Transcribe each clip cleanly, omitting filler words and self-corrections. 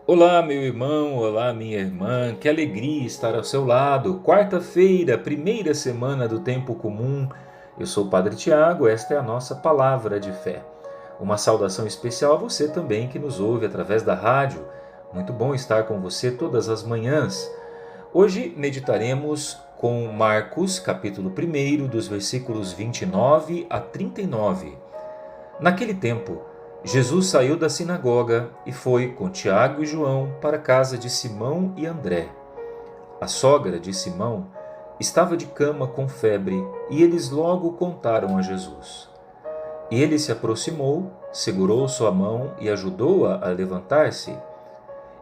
Olá, meu irmão, olá, minha irmã, que alegria estar ao seu lado. Quarta-feira, primeira semana do tempo comum. Eu sou o Padre Tiago, esta é a nossa palavra de fé. Uma saudação especial a você também que nos ouve através da rádio. Muito bom estar com você todas as manhãs. Hoje meditaremos com Marcos, capítulo 1, dos versículos 29 a 39. Naquele tempo, Jesus saiu da sinagoga e foi com Tiago e João para a casa de Simão e André. A sogra de Simão estava de cama com febre e eles logo contaram a Jesus. Ele se aproximou, segurou sua mão e ajudou-a a levantar-se.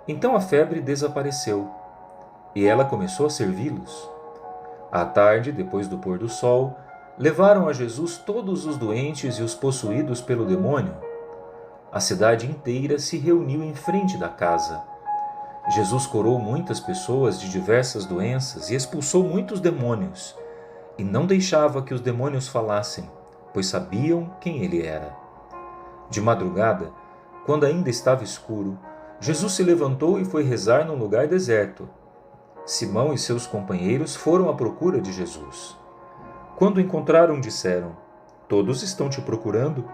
Então a febre desapareceu e ela começou a servi-los. À tarde, depois do pôr do sol, levaram a Jesus todos os doentes e os possuídos pelo demônio. A cidade inteira se reuniu em frente da casa. Jesus curou muitas pessoas de diversas doenças e expulsou muitos demônios, e não deixava que os demônios falassem, pois sabiam quem ele era. De madrugada, quando ainda estava escuro, Jesus se levantou e foi rezar num lugar deserto. Simão e seus companheiros foram à procura de Jesus. Quando o encontraram, disseram: "Todos estão te procurando."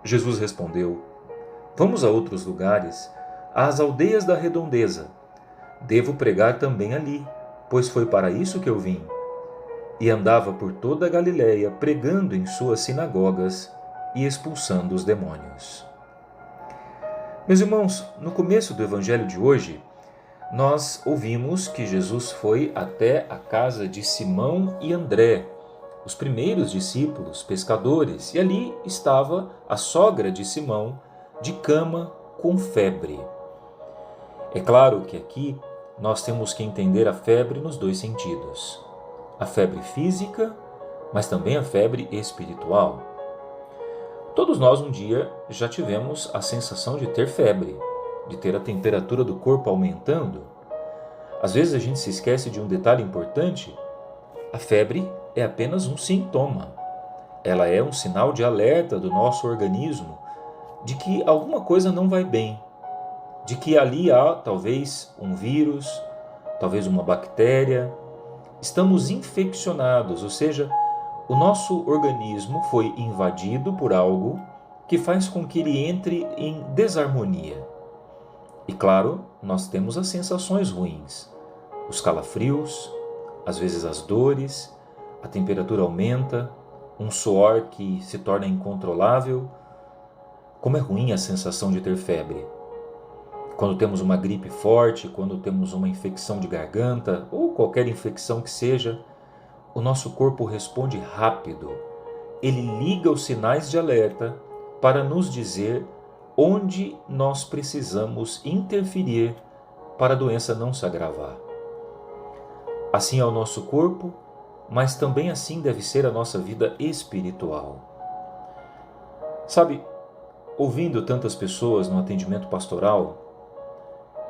Jesus respondeu: "Vamos a outros lugares, às aldeias da redondeza. Devo pregar também ali, pois foi para isso que eu vim." E andava por toda a Galiléia, pregando em suas sinagogas e expulsando os demônios. Meus irmãos, no começo do evangelho de hoje, nós ouvimos que Jesus foi até a casa de Simão e André, os primeiros discípulos pescadores, e ali estava a sogra de Simão, de cama com febre. É claro que aqui nós temos que entender a febre nos dois sentidos: a febre física, mas também a febre espiritual. Todos nós um dia já tivemos a sensação de ter febre, de ter a temperatura do corpo aumentando. Às vezes a gente se esquece de um detalhe importante: a febre é apenas um sintoma. Ela é um sinal de alerta do nosso organismo de que alguma coisa não vai bem, de que ali há talvez um vírus, talvez uma bactéria. Estamos infeccionados, ou seja, o nosso organismo foi invadido por algo que faz com que ele entre em desarmonia. E claro, nós temos as sensações ruins, os calafrios, às vezes as dores, a temperatura aumenta, um suor que se torna incontrolável. Como é ruim a sensação de ter febre. Quando temos uma gripe forte, quando temos uma infecção de garganta ou qualquer infecção que seja, o nosso corpo responde rápido. Ele liga os sinais de alerta para nos dizer onde nós precisamos interferir para a doença não se agravar. Assim é o nosso corpo, mas também assim deve ser a nossa vida espiritual. Sabe, ouvindo tantas pessoas no atendimento pastoral,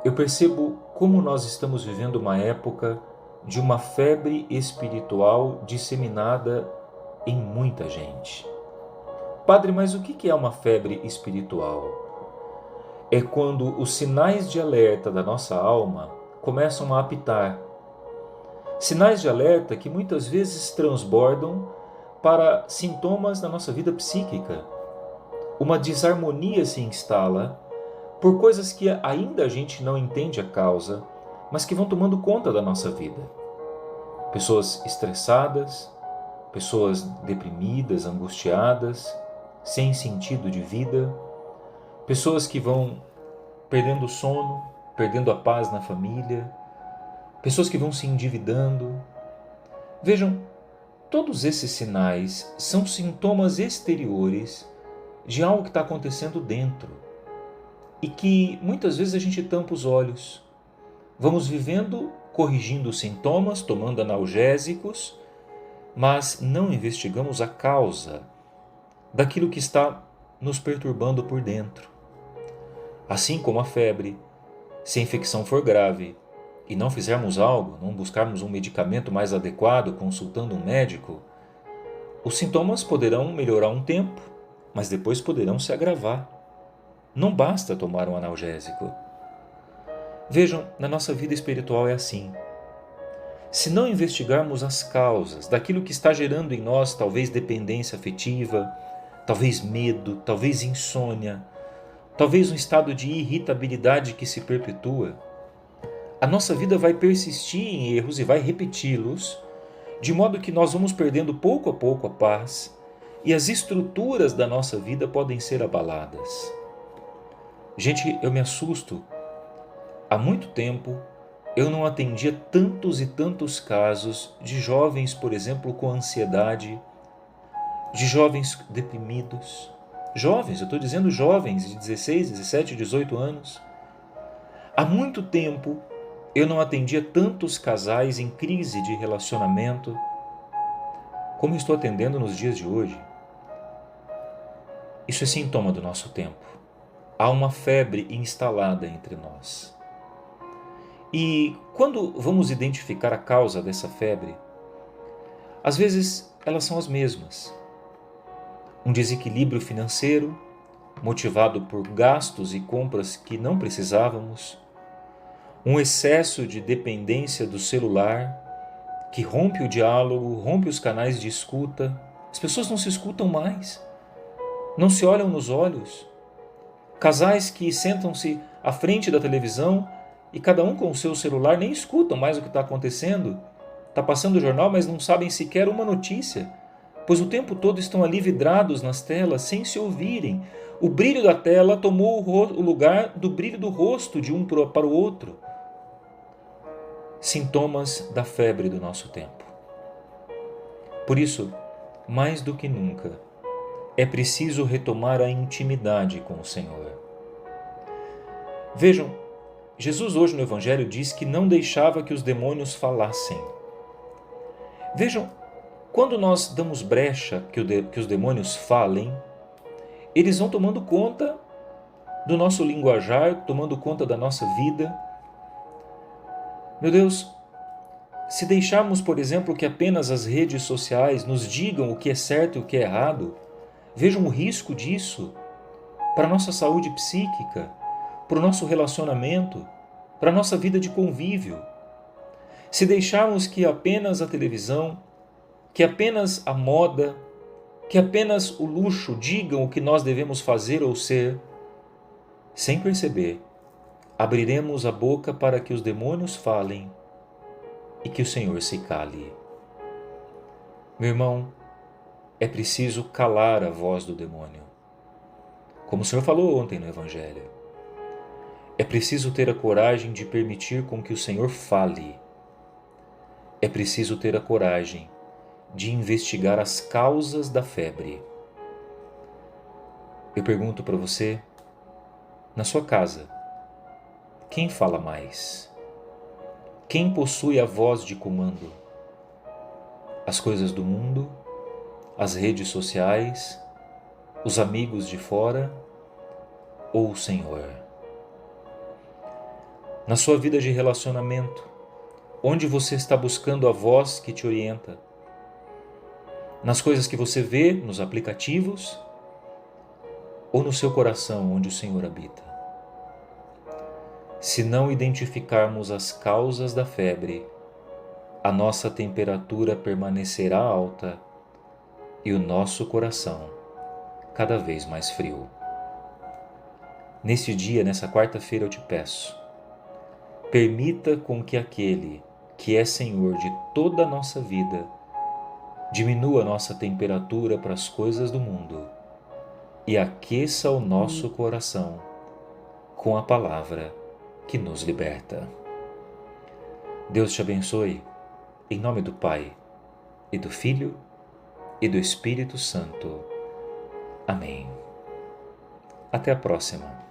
eu percebo como nós estamos vivendo uma época de uma febre espiritual disseminada em muita gente. Padre, mas o que é uma febre espiritual? É quando os sinais de alerta da nossa alma começam a apitar. Sinais de alerta que muitas vezes transbordam para sintomas da nossa vida psíquica. Uma desarmonia se instala por coisas que ainda a gente não entende a causa, mas que vão tomando conta da nossa vida. Pessoas estressadas, pessoas deprimidas, angustiadas, sem sentido de vida, pessoas que vão perdendo o sono, perdendo a paz na família, pessoas que vão se endividando. Vejam, todos esses sinais são sintomas exteriores de algo que está acontecendo dentro e que muitas vezes a gente tampa os olhos. Vamos vivendo, corrigindo os sintomas, tomando analgésicos, mas não investigamos a causa daquilo que está nos perturbando por dentro. Assim como a febre, se a infecção for grave e não fizermos algo, não buscarmos um medicamento mais adequado, consultando um médico, os sintomas poderão melhorar um tempo, mas depois poderão se agravar. Não basta tomar um analgésico. Vejam, na nossa vida espiritual é assim. Se não investigarmos as causas daquilo que está gerando em nós talvez dependência afetiva, talvez medo, talvez insônia, talvez um estado de irritabilidade que se perpetua, a nossa vida vai persistir em erros e vai repeti-los, de modo que nós vamos perdendo pouco a pouco a paz e as estruturas da nossa vida podem ser abaladas. Gente, eu me assusto. Há muito tempo eu não atendia tantos e tantos casos de jovens, por exemplo, com ansiedade, de jovens deprimidos. Jovens, eu estou dizendo jovens de 16, 17, 18 anos. Há muito tempo eu não atendia tantos casais em crise de relacionamento como estou atendendo nos dias de hoje. Isso é sintoma do nosso tempo. Há uma febre instalada entre nós. E quando vamos identificar a causa dessa febre, às vezes elas são as mesmas. Um desequilíbrio financeiro, motivado por gastos e compras que não precisávamos, um excesso de dependência do celular, que rompe o diálogo, rompe os canais de escuta. As pessoas não se escutam mais, não se olham nos olhos. Casais que sentam-se à frente da televisão e cada um com o seu celular nem escutam mais o que está acontecendo. Está passando o jornal, mas não sabem sequer uma notícia, pois o tempo todo estão ali vidrados nas telas sem se ouvirem. O brilho da tela tomou o lugar do brilho do rosto de um para o outro. Sintomas da febre do nosso tempo. Por isso, mais do que nunca, é preciso retomar a intimidade com o Senhor. Vejam, Jesus hoje no Evangelho diz que não deixava que os demônios falassem. Vejam, quando nós damos brecha que os demônios falem, eles vão tomando conta do nosso linguajar, tomando conta da nossa vida. Meu Deus, se deixarmos, por exemplo, que apenas as redes sociais nos digam o que é certo e o que é errado, vejam o risco disso para a nossa saúde psíquica, para o nosso relacionamento, para a nossa vida de convívio. Se deixarmos que apenas a televisão, que apenas a moda, que apenas o luxo digam o que nós devemos fazer ou ser, sem perceber, abriremos a boca para que os demônios falem e que o Senhor se cale. Meu irmão, é preciso calar a voz do demônio. Como o Senhor falou ontem no Evangelho, é preciso ter a coragem de permitir com que o Senhor fale. É preciso ter a coragem de investigar as causas da febre. Eu pergunto para você, na sua casa, quem fala mais? Quem possui a voz de comando? As coisas do mundo? As redes sociais? Os amigos de fora? Ou o Senhor? Na sua vida de relacionamento, onde você está buscando a voz que te orienta? Nas coisas que você vê nos aplicativos? Ou no seu coração, onde o Senhor habita? Se não identificarmos as causas da febre, a nossa temperatura permanecerá alta e o nosso coração cada vez mais frio. Neste dia, nessa quarta-feira, eu te peço, permita com que aquele que é Senhor de toda a nossa vida diminua a nossa temperatura para as coisas do mundo e aqueça o nosso coração com a palavra que nos liberta. Deus te abençoe, em nome do Pai, e do Filho, e do Espírito Santo. Amém. Até a próxima.